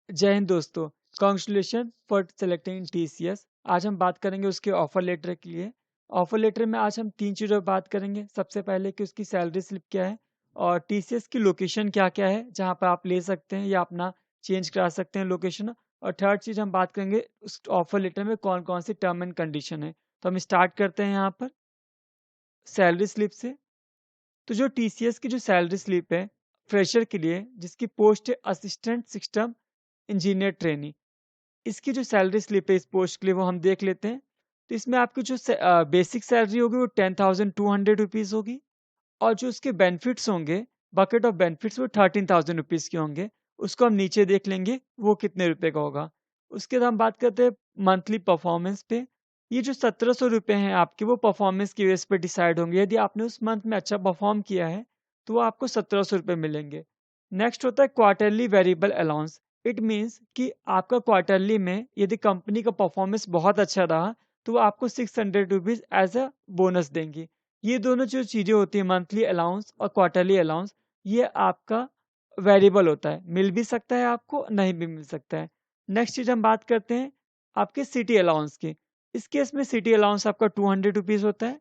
जय हिंद दोस्तों। Congratulation for selecting TCS. आज हम बात करेंगे उसके ऑफर लेटर के लिए। ऑफर लेटर में आज हम तीन चीज़ों पर बात करेंगे। सबसे पहले कि उसकी सैलरी स्लिप क्या है और टीसीएस की लोकेशन क्या क्या है जहां पर आप ले सकते हैं या अपना चेंज करा सकते हैं लोकेशन। और थर्ड चीज़ हम बात करेंगे उस ऑफर लेटर में कौन कौन सी टर्म एंड कंडीशन है। तो हम स्टार्ट करते हैं यहाँ पर सैलरी स्लिप से। तो जो टीसीएस की जो सैलरी स्लिप है फ्रेशर के लिए, जिसकी पोस्ट है असिस्टेंट सिस्टम इंजीनियर ट्रेनी, इसकी जो सैलरी स्लिप है इस पोस्ट के लिए वो हम देख लेते हैं। तो इसमें आपकी जो बेसिक सैलरी होगी वो 10,200 होगी और जो उसके बेनिफिट्स होंगे, बकेट ऑफ बेनिफिट्स, वो 13,000 के होंगे। उसको हम नीचे देख लेंगे वो कितने रुपए का होगा। उसके बाद हम बात करते हैं मंथली परफॉर्मेंस पे। ये जो 1,700 हैं आपके, वो परफॉर्मेंस की बेस पे डिसाइड होंगे। यदि आपने उस मंथ में अच्छा परफॉर्म किया है तो वो आपको 1,700 मिलेंगे। नेक्स्ट होता है quarterly variable allowance. It means कि आपका क्वार्टरली में यदि कंपनी का परफॉर्मेंस बहुत अच्छा रहा तो वो आपको 600 रुपीज़ एज अ बोनस देंगी। ये दोनों जो चीज़ें होती हैं, मंथली अलाउंस और क्वार्टरली अलाउंस, ये आपका वेरिएबल होता है। मिल भी सकता है आपको, नहीं भी मिल सकता है। नेक्स्ट चीज़ हम बात करते हैं आपके सिटी अलाउंस की। इस केस में सिटी अलाउंस आपका 200 रुपीज़ होता है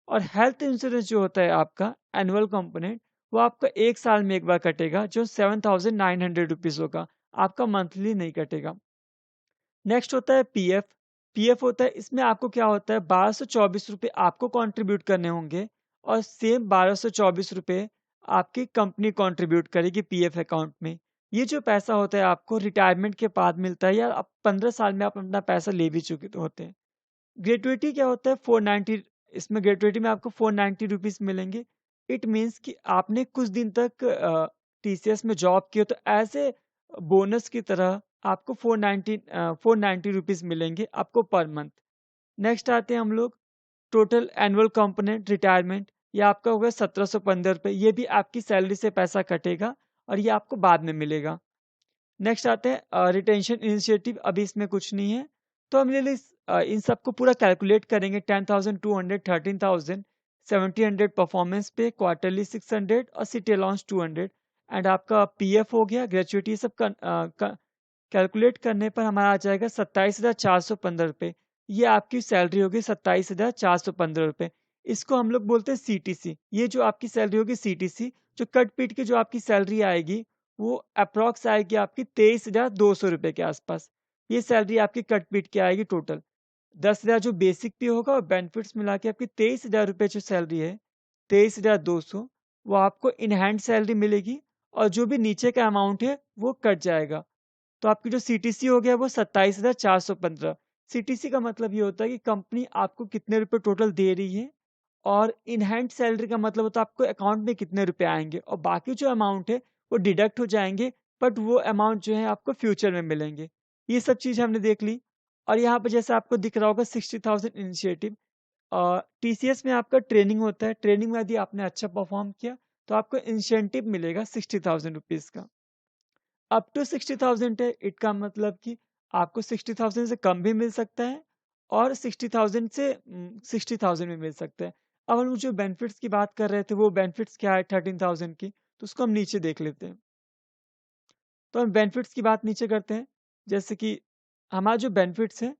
और हेल्थ इंश्योरेंस जो होता है आपका एनुअल कंपोनेंट, वो आपका 1 साल में एक बार कटेगा, जो 7,900 रुपीज़ होगा। आपका मंथली नहीं कटेगा। नेक्स्ट होता है पीएफ। पीएफ होता है, इसमें आपको क्या होता है, 1,224 रुपये आपको कंट्रीब्यूट करने होंगे और सेम 1,224 रुपये आपकी कंपनी कंट्रीब्यूट करेगी पीएफ अकाउंट में। ये जो पैसा होता है आपको रिटायरमेंट के बाद मिलता है, या आप 15 साल में आप अपना पैसा ले भी चुके होते हैं। ग्रेट्युटी क्या होता है, 490। इसमें ग्रेट्युटी में आपको 490 रुपीज़ मिलेंगे। इट मीन्स कि आपने कुछ दिन तक टीसीएस में जॉब की हो तो ऐसे बोनस की तरह आपको 490 रुपीज़ मिलेंगे आपको पर मंथ। नेक्स्ट आते हैं हम लोग टोटल एनुअल कंपोनेंट रिटायरमेंट। ये आपका होगा 1,715 रुपये। ये भी आपकी सैलरी से पैसा कटेगा और ये आपको बाद में मिलेगा। नेक्स्ट आते हैं रिटेंशन इनिशिएटिव। अभी इसमें कुछ नहीं है, तो हम इन सबको पूरा कैलकुलेट करेंगे। 10,200, 13,000, 1,700 परफॉर्मेंस पे, क्वार्टरली 600 और सिटी अलाउंस 200 एंड आपका पीएफ हो गया, ग्रेचुइटी, सब कैलकुलेट करने पर हमारा आ जाएगा 27,415 रुपये। ये आपकी सैलरी होगी 27,415 रुपये। इसको हम लोग बोलते हैं सीटीसी। ये जो आपकी सैलरी होगी सीटीसी, जो कट पीट के जो आपकी सैलरी आएगी वो अप्रॉक्स आएगी आपकी 23,200 रुपये के आसपास। ये सैलरी आपकी कट पीट के आएगी टोटल। 10,000 जो बेसिक पे होगा और बेनिफिट्स मिला के आपकी 23,000 रुपये जो सैलरी है, 23,200, वो आपको इन हैंड सैलरी मिलेगी और जो भी नीचे का अमाउंट है वो कट जाएगा। तो आपकी जो सीटीसी हो गया वो 27,415। सीटीसी का मतलब ये होता है कि कंपनी आपको कितने रुपए टोटल दे रही है और इन हैंड सैलरी का मतलब होता है आपको अकाउंट में कितने रुपए आएंगे, और बाकी जो अमाउंट है वो डिडक्ट हो जाएंगे, बट वो अमाउंट जो है आपको फ्यूचर में मिलेंगे। ये सब चीज़ हमने देख ली। और यहाँ पर जैसे आपको दिख रहा होगा 60,000 इनिशिएटिव। टीसीएस में आपका ट्रेनिंग होता है। ट्रेनिंग में यदि आपने अच्छा परफॉर्म किया तो आपको इंसेंटिव मिलेगा 60,000 रुपीज़ का। अप टू 60,000 है, इट का मतलब कि आपको 60,000 से कम भी मिल सकता है और 60,000 से 60,000 भी मिल सकता है। अब हम जो बेनिफिट्स की बात कर रहे थे, वो बेनिफिट्स क्या है 13,000 की, तो उसको हम नीचे देख लेते हैं। तो हम बेनिफिट्स की बात नीचे करते हैं। जैसे कि हमारा जो बेनिफिट्स है,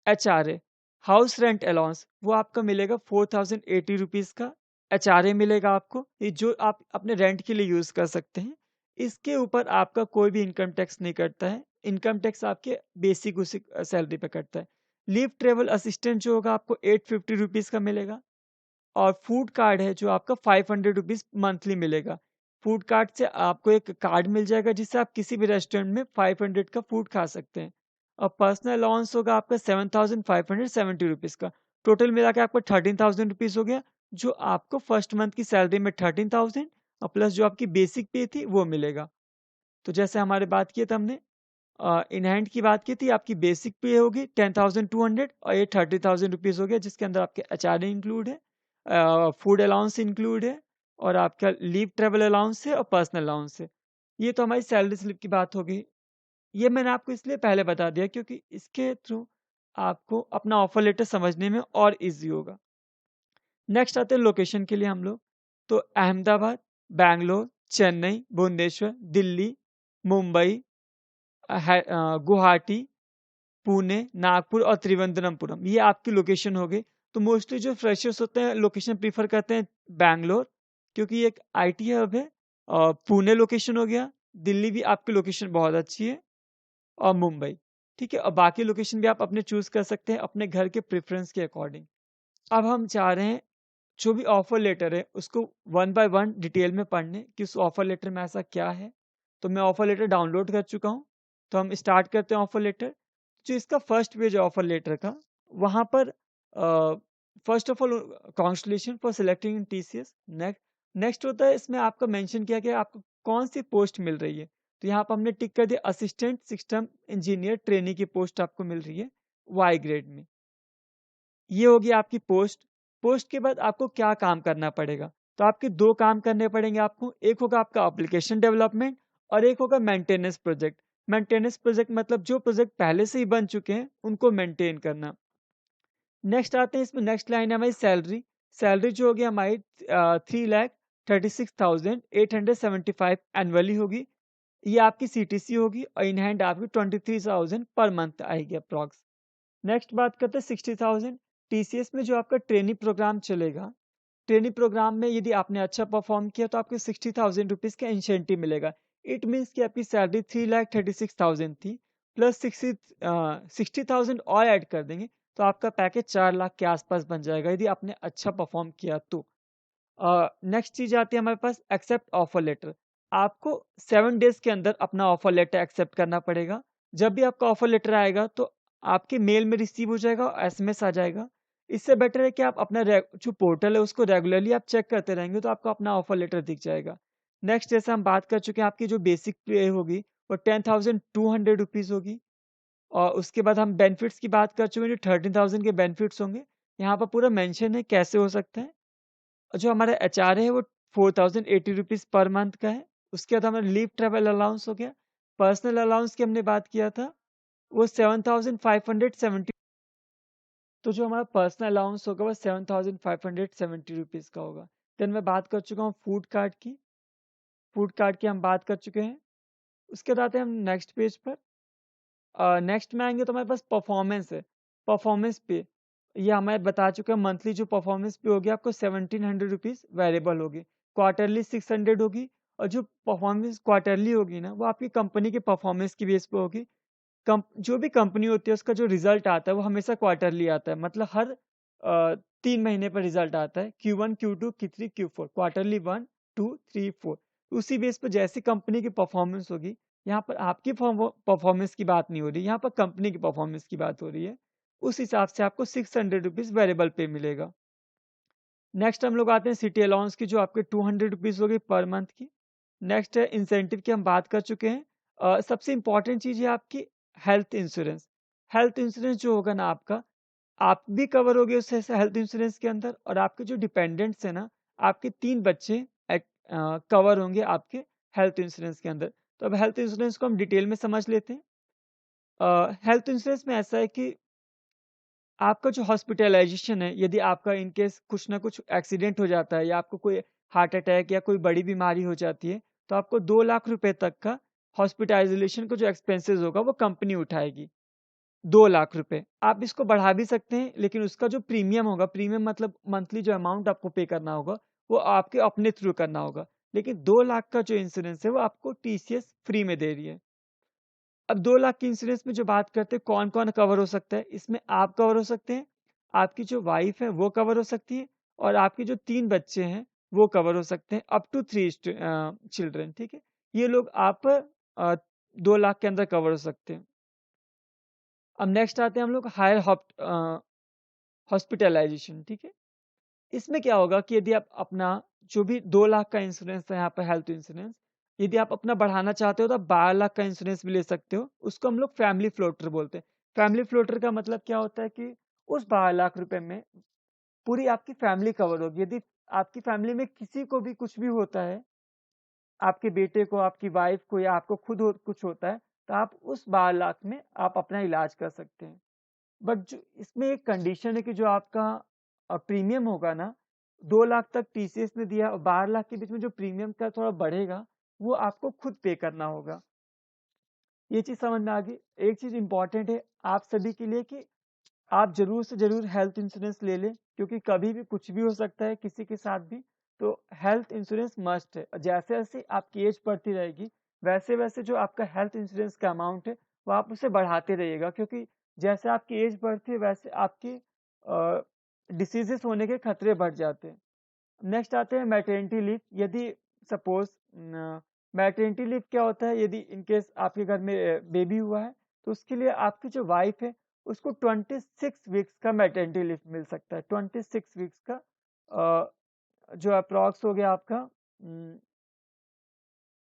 एचआरए, हाउस रेंट अलाउंस, वो आपका मिलेगा 4,080 रुपीज़ का। एचआरए मिलेगा आपको, ये जो आप अपने रेंट के लिए यूज़ कर सकते हैं। इसके ऊपर आपका कोई भी इनकम टैक्स नहीं कटता है। इनकम टैक्स आपके बेसिक उसी सैलरी पे कटता है। लीव ट्रेवल असिस्टेंट जो होगा आपको 850 रुपीज़ का मिलेगा। और फूड कार्ड है जो आपका 500 रुपीज़ मंथली मिलेगा। फूड कार्ड से आपको एक कार्ड मिल जाएगा जिससे आप किसी भी रेस्टोरेंट में 500 का फूड खा सकते हैं। और पर्सनल अलाउंस होगा आपका 7,570 रुपीज़ का। टोटल मिला के आपको 13,000 रुपीज़ हो गया, जो आपको फर्स्ट मंथ की सैलरी में 13,000 और प्लस जो आपकी बेसिक पे थी वो मिलेगा। तो जैसे हमारे बात किए थे हमने, इन हैंड की बात की थी, आपकी बेसिक पे होगी 10,200 और ये 30,000 रुपीज़ हो गया, जिसके अंदर आपके एचआरए इंक्लूड है, फूड अलाउंस इंक्लूड है और आपका लीव ट्रेवल अलाउंस है और पर्सनल अलाउंस है। ये तो हमारी सैलरी स्लिप की बात हो गई। ये मैंने आपको इसलिए पहले बता दिया क्योंकि इसके थ्रू आपको अपना ऑफर लेटर समझने में और ईज़ी होगा। नेक्स्ट आते हैं लोकेशन के लिए हम लोग। तो अहमदाबाद, बैंगलोर, चेन्नई, भुवनेश्वर, दिल्ली, मुंबई, गुवाहाटी, पुणे, नागपुर और त्रिवेंद्रमपुरम, ये आपकी लोकेशन हो गई। तो मोस्टली जो फ्रेशर्स होते हैं लोकेशन प्रीफर करते हैं बैंगलोर, क्योंकि ये एक आईटी हब है। और पुणे लोकेशन हो गया, दिल्ली भी आपकी लोकेशन बहुत अच्छी है, और मुंबई। ठीक है, और बाकी लोकेशन भी आप अपने चूज कर सकते हैं अपने घर के प्रेफरेंस के अकॉर्डिंग। अब हम चाह रहे हैं जो भी ऑफर लेटर है उसको वन बाय वन डिटेल में पढ़ने कि उस ऑफर लेटर में ऐसा क्या है। तो मैं ऑफर लेटर डाउनलोड कर चुका हूँ। तो हम स्टार्ट करते हैं ऑफर लेटर। जो इसका फर्स्ट पेज है ऑफर लेटर का, वहाँ पर first of all congratulation for selecting in TCS. Next होता है, इसमें आपका मेंशन किया गया आपको कौन सी पोस्ट मिल रही है। तो यहाँ पर हमने टिक कर दिया असिस्टेंट सिस्टम इंजीनियर ट्रेनी की पोस्ट आपको मिल रही है वाई ग्रेड में। ये होगी आपकी पोस्ट। पोस्ट के बाद आपको क्या काम करना पड़ेगा, तो आपके दो काम करने पड़ेंगे आपको। एक होगा आपका एप्लीकेशन डेवलपमेंट और एक होगा मेंटेनेंस प्रोजेक्ट। मेंटेनेंस प्रोजेक्ट मतलब जो प्रोजेक्ट पहले से ही बन चुके हैं उनको मेंटेन करना। नेक्स्ट आते हैं, इसमें नेक्स्ट लाइन है हमारी सैलरी। सैलरी जो होगी हमारी 3,36,875 एनुअली होगी। ये आपकी सीटीसी होगी और इन हैंड आपकी 23,000 पर मंथ आएगी अप्रॉक्स। नेक्स्ट बात करते हैं 60,000। टीसीएस में जो आपका ट्रेनिंग प्रोग्राम चलेगा, ट्रेनिंग प्रोग्राम में यदि आपने अच्छा परफॉर्म किया तो आपको 60,000 रुपीज़ का इंसेंटिव मिलेगा। इट मीन्स कि आपकी सैलरी 3,36,000 थी, प्लस 60,000 और ऐड कर देंगे तो आपका पैकेज 4 लाख के आसपास बन जाएगा यदि आपने अच्छा परफॉर्म किया तो। नेक्स्ट चीज आती है हमारे पास एक्सेप्ट ऑफर लेटर। आपको 7 डेज के अंदर अपना ऑफर लेटर एक्सेप्ट करना पड़ेगा। जब भी आपका ऑफर लेटर आएगा तो आपके मेल में रिसीव हो जाएगा और एसएमएस आ जाएगा। इससे बेटर है कि आप अपना जो पोर्टल है उसको रेगुलरली आप चेक करते रहेंगे तो आपको अपना ऑफर लेटर दिख जाएगा। नेक्स्ट जैसे हम बात कर चुके हैं, आपकी जो बेसिक पे होगी वो 10,200 रुपीज़ होगी। और उसके बाद हम बेनिफिट्स की बात कर चुके हैं, जो 13,000 के बेनिफिट्स होंगे। यहाँ पर पूरा मेंशन है कैसे हो सकते हैं। जो हमारा एचआर है वो 4,080 रुपीज़ पर मंथ का है। उसके बाद हमारा लीव ट्रेवल अलाउंस हो गया। पर्सनल अलाउंस की हमने बात किया था, वो 7,570। तो जो हमारा पर्सनल अलाउंस होगा वो 7,570 रुपीज़ का होगा। देन मैं बात कर चुका हूँ फूड कार्ड की। फूड कार्ड की हम बात कर चुके हैं। उसके बाद आते हैं हम नेक्स्ट पेज पर। नेक्स्ट में आएंगे तो हमारे पास परफॉर्मेंस है। परफॉर्मेंस पे ये हमें बता चुके हैं, मंथली जो परफॉर्मेंस पे होगी आपको 1,700 रुपीज़ वेरिएबल होगी, क्वार्टरली 600 होगी। और जो परफॉर्मेंस क्वार्टरली होगी ना वो आपकी कंपनी के परफॉर्मेंस की बेस पे होगी। जो भी कंपनी होती है उसका जो रिजल्ट आता है वो हमेशा क्वार्टरली आता है, मतलब हर 3 महीने पर रिजल्ट आता है। Q1 Q2 Q3 Q4, quarterly 1 2 3 4। उसी बेस पर जैसी कंपनी की परफॉर्मेंस होगी, यहाँ पर आपकी परफॉर्मेंस की बात नहीं हो रही, यहाँ पर कंपनी की परफॉर्मेंस की बात हो रही है। उस हिसाब से आपको 600 रुपीज़ वेरिएबल पे मिलेगा। नेक्स्ट हम लोग आते हैं सिटी अलाउंस की, जो आपके 200 रुपीज़ होगी पर मंथ की। नेक्स्ट है इंसेंटिव की, हम बात कर चुके हैं। सबसे इंपॉर्टेंट चीज़ है आपकी हेल्थ इंश्योरेंस। हेल्थ इंश्योरेंस जो होगा ना आपका, आप भी कवर होगे उससे हेल्थ इंश्योरेंस के अंदर, और आपके जो डिपेंडेंट्स हैं ना, आपके 3 बच्चे कवर होंगे आपके हेल्थ इंश्योरेंस के अंदर। तो अब हेल्थ इंश्योरेंस को हम डिटेल में समझ लेते हैं। हेल्थ इंश्योरेंस में ऐसा है कि आपका जो हॉस्पिटलाइजेशन है, यदि आपका इन केस कुछ ना कुछ एक्सीडेंट हो जाता है या आपको कोई हार्ट अटैक या कोई बड़ी बीमारी हो जाती है, तो आपको 2 लाख रुपए तक का हॉस्पिटलाइजेशन का जो एक्सपेंसेस होगा वो कंपनी उठाएगी। 2 लाख रुपए आप इसको बढ़ा भी सकते हैं, लेकिन उसका जो प्रीमियम होगा, प्रीमियम मतलब मंथली जो अमाउंट आपको पे करना होगा वो आपके अपने थ्रू करना होगा। लेकिन 2 लाख का जो इंश्योरेंस है वो आपको टीसीएस फ्री में दे रही है। अब 2 लाख के इंश्योरेंस में जो बात करते हैं कौन कौन कवर हो सकता है, इसमें आप कवर हो सकते हैं, आपकी जो वाइफ है वो कवर हो सकती है, और आपके जो 3 बच्चे हैं वो कवर हो सकते हैं, अप टू 3 चिल्ड्रन। ठीक है, ये लोग आप 2 लाख के अंदर कवर हो सकते हैं। अब नेक्स्ट आते हैं हम लोग हायर हॉस्पिटलाइजेशन। ठीक है, इसमें क्या होगा कि यदि आप अपना जो भी 2 लाख का इंश्योरेंस है यहाँ पर हेल्थ इंश्योरेंस, यदि आप अपना बढ़ाना चाहते हो तो आप 12 लाख का इंश्योरेंस भी ले सकते हो। उसको हम लोग फैमिली फ्लोटर बोलते हैं। फैमिली फ्लोटर का मतलब क्या होता है कि उस 12 लाख रुपए में पूरी आपकी फैमिली कवर होगी। यदि आपकी फैमिली में किसी को भी कुछ भी होता है, आपके बेटे को, आपकी वाइफ को, या आपको खुद कुछ होता है, तो आप उस 12 लाख में आप अपना इलाज कर सकते हैं। बट जो इसमें एक कंडीशन है कि जो आपका प्रीमियम होगा ना, 2 लाख तक टीसीएस ने दिया, और 12 लाख के बीच में जो प्रीमियम का थोड़ा बढ़ेगा वो आपको खुद पे करना होगा। ये चीज़ समझ में आ गई। एक चीज़ इम्पॉर्टेंट है आप सभी के लिए कि आप ज़रूर से ज़रूर हेल्थ इंश्योरेंस ले लें, क्योंकि कभी भी कुछ भी हो सकता है किसी के साथ भी। तो हेल्थ इंश्योरेंस मस्ट है। जैसे-जैसे आपकी एज बढ़ती रहेगी, वैसे-वैसे जो आपका हेल्थ इंश्योरेंस का अमाउंट है, वो आप उसे बढ़ाते रहिएगा, क्योंकि जैसे आपकी एज बढ़ती है वैसे आपके डिसीज़ेज़ होने के खतरे बढ़ जाते हैं। नेक्स्ट आते हैं मैटरनिटी लीव। यदि सपोज मैटरनिटी लीव क्या होता है, यदि इन केस आपके घर में बेबी हुआ है, तो उसके लिए आपकी जो वाइफ है उसको 26 वीक्स का मैटरनिटी लीव मिल सकता है। 26 वीक्स का जो अप्रॉक्स हो गया आपका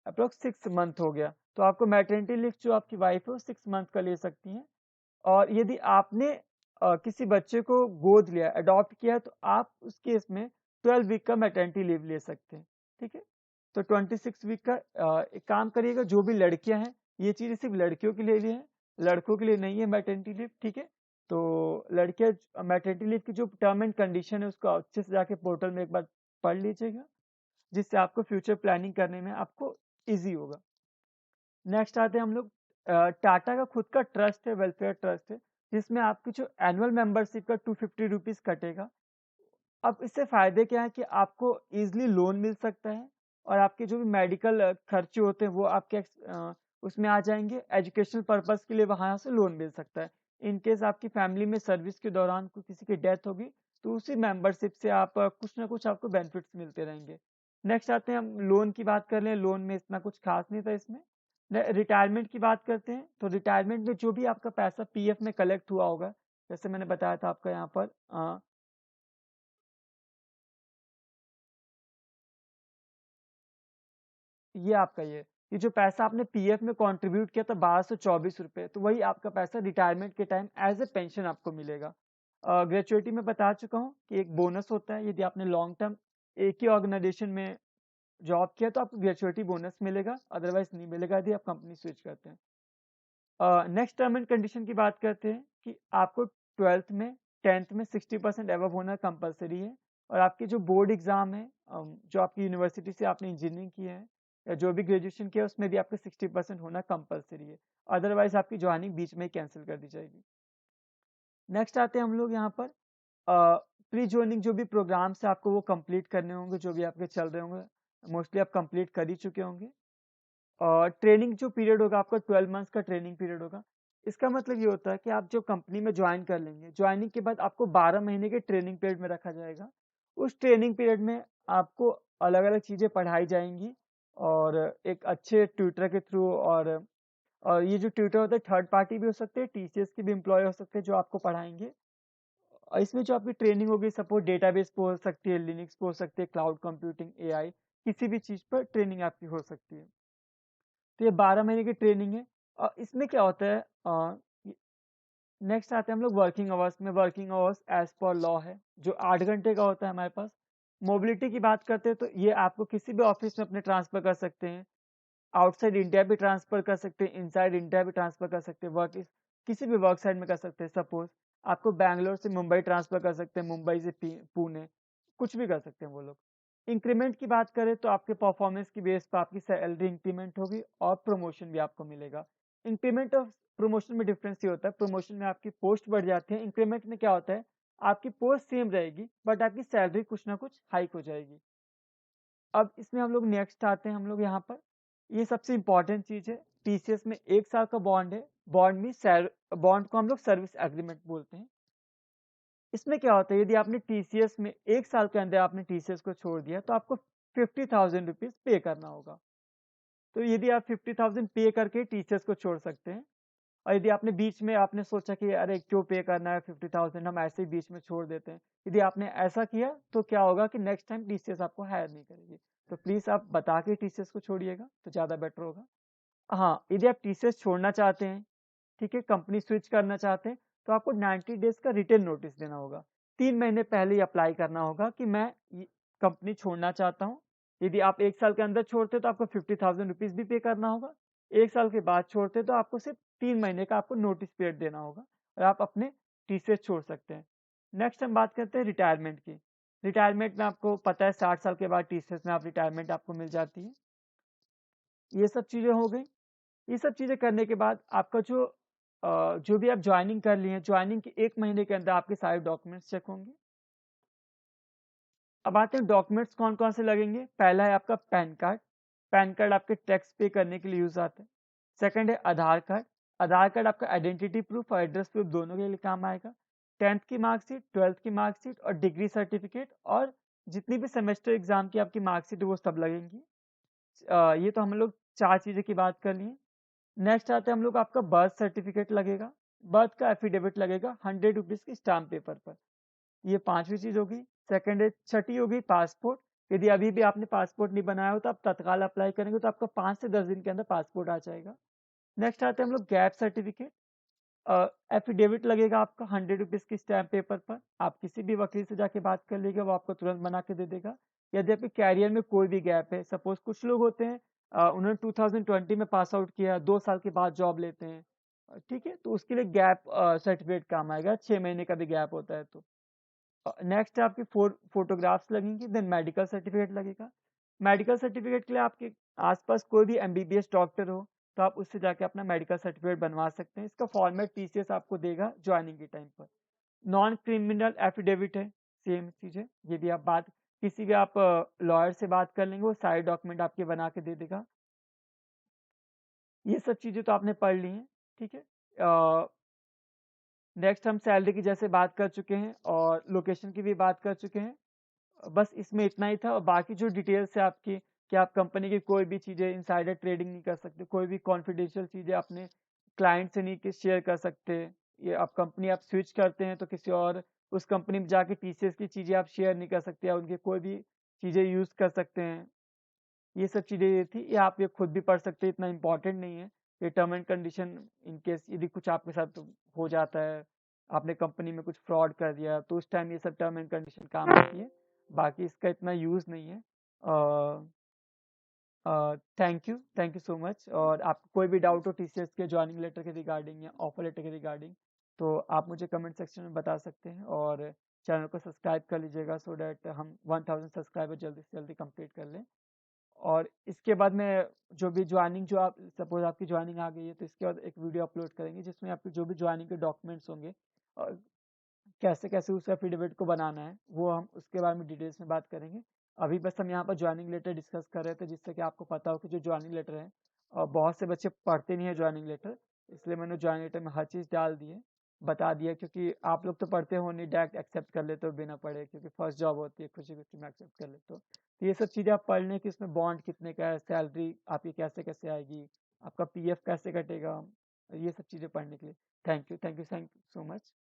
अप्रॉक्स 6 मंथ हो गया। तो आपको मैटरनिटी लीव जो आपकी वाइफ है वो 6 मंथ का ले सकती हैं। और यदि आपने किसी बच्चे को गोद लिया, अडॉप्ट किया, तो आप उस केस में 12 वीक का मैटरनिटी लीव ले सकते हैं। ठीक है, तो 26 वीक का एक काम करिएगा, जो भी लड़कियां हैं, ये चीज़ सिर्फ लड़कियों के लिए है, लड़कों के लिए नहीं है मैटरनिटी लीव। ठीक है, तो लड़कियां मैटरनिटी लीव की जो टर्म एंड कंडीशन है उसको अच्छे से जाके पोर्टल में एक बार पढ़ लीजिएगा, जिससे आपको फ्यूचर प्लानिंग करने में आपको ईजी होगा। नेक्स्ट आते हैं हम लोग, टाटा का खुद का ट्रस्ट है, वेलफेयर ट्रस्ट है, जिसमें आपकी जो एनुअल मेंबरशिप का 250 रुपीज़ कटेगा। अब इससे फायदे क्या है कि आपको इजीली लोन मिल सकता है, और आपके जो भी मेडिकल खर्चे होते हैं वो आपके उसमें आ जाएंगे। एजुकेशनल पर्पस के लिए वहाँ से लोन मिल सकता है। इन केस आपकी फैमिली में सर्विस के दौरान कोई किसी की डेथ होगी, तो उसी मेंबरशिप से आप कुछ ना कुछ आपको बेनिफिट्स मिलते रहेंगे। नेक्स्ट आते हैं हम लोन की बात कर लें। लोन में इतना कुछ खास नहीं था इसमें। रिटायरमेंट की बात करते हैं, तो रिटायरमेंट में जो भी आपका पैसा पीएफ में कलेक्ट हुआ होगा, जैसे मैंने बताया था आपका यहाँ पर ये आपका ये जो पैसा आपने पीएफ में कंट्रीब्यूट किया था 1224 रुपये, तो वही आपका पैसा रिटायरमेंट के टाइम एज ए पेंशन आपको मिलेगा। ग्रेचुइटी में बता चुका हूँ कि एक बोनस होता है, यदि आपने लॉन्ग टर्म एक ही ऑर्गेनाइजेशन में जॉब किया तो आपको ग्रेचुइटी बोनस मिलेगा, अदरवाइज नहीं मिलेगा यदि आप कंपनी स्विच करते हैं। नेक्स्ट टर्म एंड कंडीशन की बात करते हैं कि आपको 12th में 10th में 60% एवब होना कंपलसरी है, और आपके जो बोर्ड एग्जाम है, जो आपकी यूनिवर्सिटी से आपने इंजीनियरिंग की है या जो भी ग्रेजुएशन किया उसमें भी आपका 60% होना कंपलसरी है, अदरवाइज आपकी ज्वाइनिंग बीच में ही कैंसिल कर दी जाएगी। नेक्स्ट आते हैं हम लोग यहाँ पर, प्री ज्वाइनिंग जो भी प्रोग्राम्स है आपको वो कंप्लीट करने होंगे, जो भी आपके चल रहे होंगे, मोस्टली आप कंप्लीट कर ही चुके होंगे। और ट्रेनिंग जो पीरियड होगा आपका 12 मंथ्स का ट्रेनिंग पीरियड होगा। इसका मतलब ये होता है कि आप जो कंपनी में ज्वाइन कर लेंगे, ज्वाइनिंग के बाद आपको 12 महीने के ट्रेनिंग पीरियड में रखा जाएगा। उस ट्रेनिंग पीरियड में आपको अलग अलग चीज़ें पढ़ाई जाएंगी, और एक अच्छे ट्यूटर के थ्रू, और ये जो ट्यूटर होते हैं थर्ड पार्टी भी हो सकते हैं, टीसीएस के भी एम्प्लॉय हो सकते हैं जो आपको पढ़ाएंगे। और इसमें जो आपकी ट्रेनिंग होगी, सपोज डेटाबेस पे हो सकती है, लिनक्स पे हो सकती है, क्लाउड कंप्यूटिंग, एआई, किसी भी चीज़ पर ट्रेनिंग आपकी हो सकती है। तो ये 12 महीने की ट्रेनिंग है। और इसमें क्या होता है, नेक्स्ट आते हैं हम लोग वर्किंग आवर्स में। Working hours as per law है, जो 8 घंटे का होता है हमारे पास। मोबिलिटी की बात करते हैं तो ये आपको किसी भी ऑफिस में अपने ट्रांसफर कर सकते हैं, आउटसाइड इंडिया भी ट्रांसफर कर सकते हैं, इनसाइड इंडिया भी ट्रांसफर कर सकते हैं। वर्क किसी भी वर्क साइड में कर सकते हैं। सपोज आपको बैंगलोर से मुंबई ट्रांसफर कर सकते हैं, मुंबई से पुणे, कुछ भी कर सकते हैं वो लोग। इंक्रीमेंट की बात करें तो आपके परफॉर्मेंस की बेस पर आपकी सैलरी इंक्रीमेंट होगी और प्रमोशन भी आपको मिलेगा। इंक्रीमेंट और प्रमोशन में डिफरेंस ये होता है, प्रमोशन में आपकी पोस्ट बढ़ जाती है, इंक्रीमेंट में क्या होता है आपकी पोस्ट सेम रहेगी बट आपकी सैलरी कुछ ना कुछ हाइक हो जाएगी। अब इसमें हम लोग नेक्स्ट आते हैं हम लोग यहाँ पर, ये सबसे इंपॉर्टेंट चीज़ है। टीसीएस में 1 साल का बॉन्ड है। बॉन्ड में बॉन्ड को हम लोग सर्विस एग्रीमेंट बोलते हैं। इसमें क्या होता है, यदि आपने टीसीएस में 1 साल के अंदर आपने टीसीएस को छोड़ दिया तो आपको 50,000 रुपीज़ पे करना होगा। तो यदि आप 50,000 पे करके टीसीएस को छोड़ सकते हैं, और यदि आपने बीच में आपने सोचा कि अरे क्यों पे करना है 50,000, हम ऐसे ही बीच में छोड़ देते हैं, यदि आपने ऐसा किया तो क्या होगा कि नेक्स्ट टाइम टीसीएस आपको हायर नहीं करेगी। तो प्लीज़ आप बता के टीसीएस को छोड़िएगा तो ज़्यादा बेटर होगा। हाँ, यदि आप टीसीएस छोड़ना चाहते हैं, ठीक है, कंपनी स्विच करना चाहते हैं, तो आपको 90 डेज का रिटर्न नोटिस देना होगा। 3 महीने पहले ही अप्लाई करना होगा कि मैं ये कंपनी छोड़ना चाहता हूँ। यदि आप 1 साल के अंदर छोड़ते तो आपको 50,000 रुपीज़ भी पे करना होगा। 1 साल के बाद छोड़ते तो आपको सिर्फ 3 महीने का आपको नोटिस पीरियड देना होगा, और आप अपने टीसीएस छोड़ सकते हैं। नेक्स्ट हम बात करते हैं रिटायरमेंट की। रिटायरमेंट में आपको पता है 60 साल के बाद टीसीएस में आप रिटायरमेंट आपको मिल जाती है। ये सब चीज़ें हो गई। ये सब चीज़ें करने के बाद आपका जो भी आप ज्वाइनिंग कर लिए हैं, ज्वाइनिंग के 1 महीने के अंदर आपके सारे डॉक्यूमेंट्स चेक होंगे। अब आते हैं डॉक्यूमेंट्स कौन-कौन से लगेंगे। पहला है आपका पैन कार्ड। पैन कार्ड आपके टैक्स पे करने के लिए यूज़ आता है। सेकंड है आधार कार्ड। आधार कार्ड आपका आइडेंटिटी प्रूफ और एड्रेस प्रूफ दोनों के लिए काम आएगा। 10th की मार्कशीट, 12th की मार्कशीट और डिग्री सर्टिफिकेट और जितनी भी सेमेस्टर एग्जाम की आपकी मार्कशीट है वो सब लगेंगी। ये तो हम लोग 4 चीज़ें की बात कर लिए। नेक्स्ट आते हैं हम लोग, आपका बर्थ सर्टिफिकेट लगेगा, बर्थ का एफिडेविट लगेगा 100 रुपीज़ की स्टाम्प पेपर पर। ये 5वीं चीज़ होगी। सेकंड है, छठी होगी पासपोर्ट। यदि अभी भी आपने पासपोर्ट नहीं बनाया हो तो आप तत्काल अप्लाई करेंगे तो आपका 5 से 10 दिन के अंदर पासपोर्ट आ जाएगा। नेक्स्ट आते हैं हम लोग गैप सर्टिफिकेट। एफिडेविट लगेगा आपका 100 रुपीज़ की स्टैम्प पेपर पर। आप किसी भी वकील से जाके बात कर लीजिएगा, वो आपको तुरंत बना के दे देगा। यदि आपके कैरियर में कोई भी गैप है, सपोज कुछ लोग होते हैं उन्होंने 2020 में पास आउट किया, 2 साल के बाद जॉब लेते हैं, ठीक है, तो उसके लिए गैप सर्टिफिकेट काम आएगा, 6 महीने का भी गैप होता है तो। नेक्स्ट आपकी फोटोग्राफ्स लगेंगी, देन मेडिकल सर्टिफिकेट लगेगा। मेडिकल सर्टिफिकेट के लिए आपके आसपास कोई भी एमबीबीएस डॉक्टर हो तो आप उससे जाके अपना मेडिकल सर्टिफिकेट बनवा सकते हैं। इसका फॉर्मेट टीसीएस आपको देगा ज्वाइनिंग के टाइम पर। नॉन क्रिमिनल एफिडेविट है, सेम चीज़ है। यदि आप बात किसी भी आप लॉयर से बात कर लेंगे, वो सारे डॉक्यूमेंट आपके बना के दे देगा। ये सब चीज़ें तो आपने पढ़ ली हैं, ठीक है। नेक्स्ट हम सैलरी की जैसे बात कर चुके हैं और लोकेशन की भी बात कर चुके हैं। बस इसमें इतना ही था, और बाकी जो डिटेल्स है आपकी कि आप कंपनी की कोई भी चीज़ें इनसाइडर ट्रेडिंग नहीं कर सकते, कोई भी कॉन्फिडेंशियल चीज़ें अपने क्लाइंट से नहीं शेयर कर सकते। ये आप कंपनी आप स्विच करते हैं तो किसी और उस कंपनी में जाके टीसीएस की चीज़ें आप शेयर नहीं कर सकते या उनकी कोई भी चीज़ें यूज़ कर सकते हैं। ये सब चीज़ें ये थी, ये आप ये खुद भी पढ़ सकते हैं, इतना इम्पोर्टेंट नहीं है। ये term and condition, in case यदि कुछ आपके साथ हो जाता है, आपने कंपनी में कुछ फ्रॉड कर दिया तो उस टाइम ये सब टर्म एंड कंडीशन काम आती है। बाकी इसका इतना यूज़ नहीं है। Thank you so much. और आपको कोई भी डाउट हो टीसीएस के ज्वाइनिंग लेटर के रिगार्डिंग या ऑफर लेटर के रिगार्डिंग, तो आप मुझे कमेंट सेक्शन में बता सकते हैं, और चैनल को सब्सक्राइब कर लीजिएगा सो डैट हम 1000 सब्सक्राइबर जल्दी से जल्दी कंप्लीट कर लें। और इसके बाद में जो भी ज्वाइनिंग, जो आप सपोज आपकी ज्वाइनिंग आ गई है तो इसके बाद एक वीडियो अपलोड करेंगे जिसमें आपके जो भी ज्वाइनिंग के डॉक्यूमेंट्स होंगे और कैसे कैसे उस एफिडेविट को बनाना है, वो हम उसके बारे में डिटेल्स में बात करेंगे। अभी बस हम यहाँ पर ज्वाइनिंग लेटर डिस्कस कर रहे थे, जिससे कि आपको पता हो कि जो ज्वाइनिंग लेटर है, और बहुत से बच्चे पढ़ते नहीं है ज्वाइनिंग लेटर, इसलिए मैंने ज्वाइनिंग लेटर में हर चीज़ डाल दी है, बता दिया, क्योंकि आप लोग तो पढ़ते हो नहीं, डायरेक्ट एक्सेप्ट कर लेते हो बिना पढ़े, क्योंकि फर्स्ट जॉब होती है, खुशी खुशी में एक्सेप्ट कर लेते हो। तो ये सब चीज़ें आप पढ़ लें कि इसमें बॉन्ड कितने का है, सैलरी आपकी कैसे कैसे आएगी, आपका पीएफ कैसे कटेगा, ये सब चीज़ें पढ़ने के लिए। Thank you so much.